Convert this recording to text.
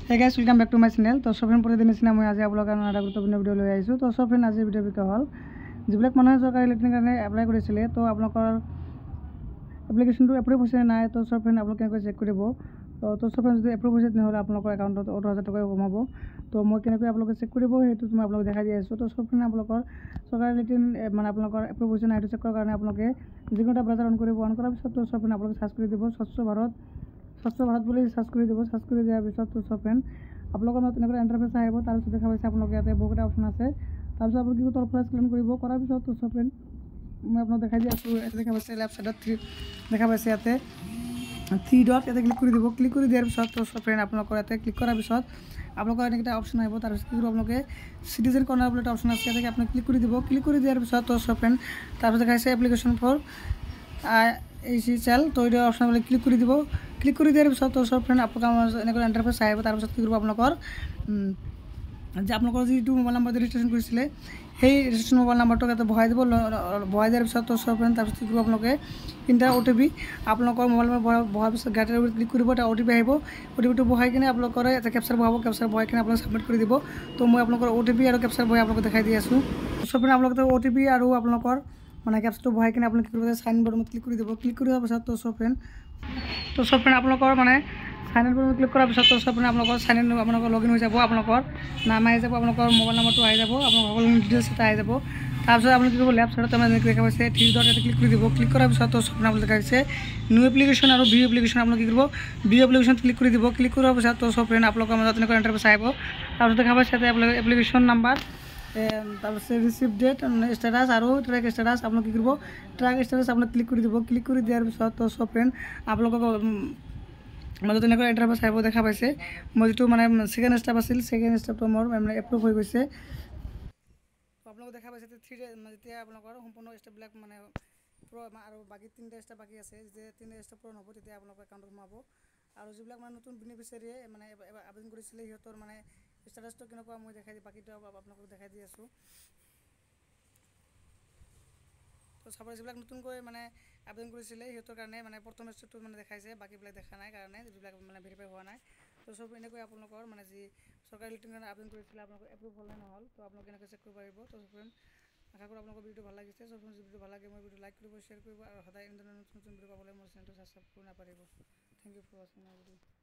Hey guys, welcome back to my channel. তো সব friend প্ৰতিদিন নিচিনা মই আজি আপোনালোকৰ কাৰণে এটা গুৰুত্বপূৰ্ণ ভিডিঅ' লৈ আহিছোঁ। তো সব ফ্ৰেন্ড আজিৰ ভিডিঅ'ৰ বিষয় হ'ল যিবিলাক মানুহে চৰকাৰী লেট্ৰিনৰ কাৰণে এপ্লাই কৰিছিলে তো আপোনালোকৰ এপ্লিকেশ্যনটো এপ্ৰুভ হৈছে নাই। তো সব ফ্ৰেন্ড আপোনালোকে কেনেকৈ চেক কৰিব। তো সব ফ্ৰেন্ড যদি এপ্ৰুভ হৈছে তেনেহ'লে আপোনালোকৰ একাউণ্টত 18,000 টকা কমাব। তো মই কেনেকৈ আপোনালোকে চেক কৰিব সেইটো মই আপোনালোকক দেখাই দি আছোঁ। তো সব ফ্ৰেন্ড আপোনালোকৰ চৰকাৰী লেট্ৰিন মানে আপোনালোকৰ এপ্ৰুভ হৈছে নাই সেইটো চেক কৰাৰ কাৰণে আপোনালোকে যিকোনো এটা ব্ৰাউজাৰ অন কৰিব। অন কৰাৰ পিছত তো সব ফ্ৰেন্ড আপোনালোকে সাৰ্চ কৰি দিব স্বচ্ছ ভাৰত বুলি সাৰ্চ কৰি দিব। সাৰ্চ কৰি দিয়াৰ পিছত তো সব ফ্ৰেন্ড আপোনালোকৰ তেনেকৈ ইণ্টাৰফেচ আহিব। তাৰপিছত দেখা পাইছে আপোনালোকে ইয়াতে বহুকেইটা অপশ্যন আছে। তাৰপিছত আপুনি কি তলৰ পৰা স্ক্ৰল কৰিব। কৰাৰ পিছত তো সব ফ্ৰেন্ড মই আপোনাক দেখাই দি আছোঁ। ইয়াতে দেখা পাইছে লেফ্ট চাইডত 3 দেখা পাইছে ইয়াতে 3 ডট ইয়াতে ক্লিক কৰি দিব। ক্লিক কৰি দিয়াৰ পিছত তো সব ফ্ৰেন্ড আপোনালোকৰ ইয়াতে ক্লিক কৰাৰ পিছত আপোনালোকৰ এনেকৈ অপশ্যন আহিব। তাৰপিছত কি কৰিব আপোনালোকে চিটিজেন কৰ্নাৰ বুলি এটা অপশ্যন আছে ইয়াতে আপুনি ক্লিক কৰি দিব। ক্লিক কৰি দিয়াৰ পিছত তো সব ফ্ৰেন্ড তাৰপিছত দেখাইছে এপ্লিকেশ্যন ফৰ ACL তো এইটো অপশ্যন ক্লিক কৰি দিব। ক্লিক কৰি দিয়াৰ পিছত তো সব ফ্ৰেন্ড আপোনালোকৰ এনেকৈ ইণ্টাৰফেচ আহিব। তাৰপিছত কি কৰিব আপোনালোকৰ যে আপোনালোকৰ যিটো মোবাইল নম্বৰ ৰেজিষ্ট্ৰেশ্যন কৰিছিলে সেই ৰেজিষ্ট্ৰেশ্যন মোবাইল নম্বৰটো ইয়াতে বহাই দিব। বহাই দিয়াৰ পিছত তো সব ফ্ৰেন্ড তাৰপিছত কি কৰিব আপোনালোকে ইণ্টাৰ OTP আপোনালোকৰ মোবাইল নম্বৰ বহাৰ পিছত গেট ক্লিক কৰিব। এটা OTP আহিব। OTPটো বহাই কিনে আপোনালোকৰ এটা কেপচাৰ বহাব। কেপচাৰ বহাই কিনে আপোনালোকে ছাবমিট কৰি দিব। তো মই আপোনালোকৰ OTP আৰু কেপচাৰ বহাই আপোনালোকক দেখাই দি আছোঁ। সব ফ্ৰেন্ড আপোনালোকে OTP আৰু আপোনালোকৰ মানে কেপচাৰটো বহাই কিনে আপোনালোকে কি কৰিব সাইন বটনত ক্লিক কৰি দিব। ক্লিক কৰি দিয়াৰ পিছত তো সব ফ্ৰেন্ড আপোনালোকৰ মানে সাইন ইন বটনত ক্লিক কৰাৰ পিছত তো সব ফ্ৰেন্ড আপোনালোকৰ সাইন ইন আপোনালোকৰ লগইন হৈ যাব। আপোনালোকৰ নাম আহি যাব, আপোনালোকৰ মোবাইল নম্বৰটো আহি যাব, আপোনালোকৰ সকলো ডিটেইলছ এটা আহি যাব। তাৰপিছত আপুনি কি কৰিব লেফ্ট চাইডত এনেকৈ দেখা পাইছে 3 ডট ইয়াতে ক্লিক কৰি দিব। ক্লিক কৰাৰ পিছত তো সব আপোনালোকে দেখা পাইছে নিউ এপ্লিকেশ্যন আৰু ভিউ এপ্লিকেশ্যন আপোনালোকে কি কৰিব ভিউ এপ্লিকেশ্যন ক্লিক কৰি দিব। ক্লিক কৰাৰ পিছত তো সব ফ্ৰেন্ড আপোনালোকৰ মাজত এনেকৈ ইণ্টাৰফেচ আহিব। তাৰপিছত দেখা পাইছে ইয়াতে এপ্লিকেশ্যন নাম্বাৰ তাৰপিছত ৰিচিভ ডেট ষ্টেটাছ আৰু ট্ৰেক ষ্টেটাছ আপোনালোকে কি কৰিব ট্ৰেক ষ্টেটাছ আপোনাক ক্লিক কৰি দিব। ক্লিক কৰি দিয়াৰ পিছত তো সব ফ্ৰেন্ড আপোনালোকক মাজত এনেকৈ ইণ্টাৰফেচ আহিব। দেখা পাইছে মই যিটো মানে ছেকেণ্ড ষ্টেপ আছিল ছেকেণ্ড ষ্টেপটো মোৰ মানে এপ্ৰুভ হৈ গৈছে। তো আপোনালোকে দেখা পাইছে যেতিয়া আপোনালোকৰ সম্পূৰ্ণ ষ্টেপবিলাক মানে আৰু বাকী 3টা ষ্টেপ বাকী আছে যে 3টা ষ্টেপ পূৰণ হ'ব তেতিয়া আপোনালোকৰ একাউণ্টত সোমাব। আৰু যিবিলাক মানে নতুন বেনিফিচিয়াৰীয়ে মানে আবেদন কৰিছিলে সিহঁতৰ মানে ষ্টেটাছটো কেনেকুৱা মই দেখাই দি বাকীটো আপোনালোকক দেখাই দি আছোঁ। তো চাবলৈ যিবিলাক নতুনকৈ মানে আবেদন কৰিছিলে সিহঁতৰ কাৰণে মানে প্ৰথম ষ্টেপটো মানে দেখাইছে, বাকীবিলাক দেখা নাই কাৰণে যিবিলাক মানে ভেৰিফাই হোৱা নাই। তো সব এনেকৈ আপোনালোকৰ মানে যি চৰকাৰী লেট্ৰিনৰ কাৰণে আবেদন কৰিছিলে আপোনালোকৰ এপ্ৰুভ হ'ল নে নহ'ল তো আপোনালোকে এনেকৈ চেক কৰিব পাৰিব। তো ফ্ৰেন্ড আশা কৰোঁ আপোনালোকৰ ভিডিঅ'টো ভাল লাগিছে। সব ফ্ৰেন্ড যদি ভিডিঅ'টো ভাল লাগে মই ভিডিঅ'টো লাইক কৰিব, শ্বেয়াৰ কৰিব আৰু সদায় এনেধৰণৰ নতুন ভিডিঅ' পাবলৈ মোৰ চেনেলটো ছাবস্ক্ৰাইব কৰিব নাপাহৰিব। থেংক ইউ ফৰ ৱাচিং মাই ভিডিঅ'।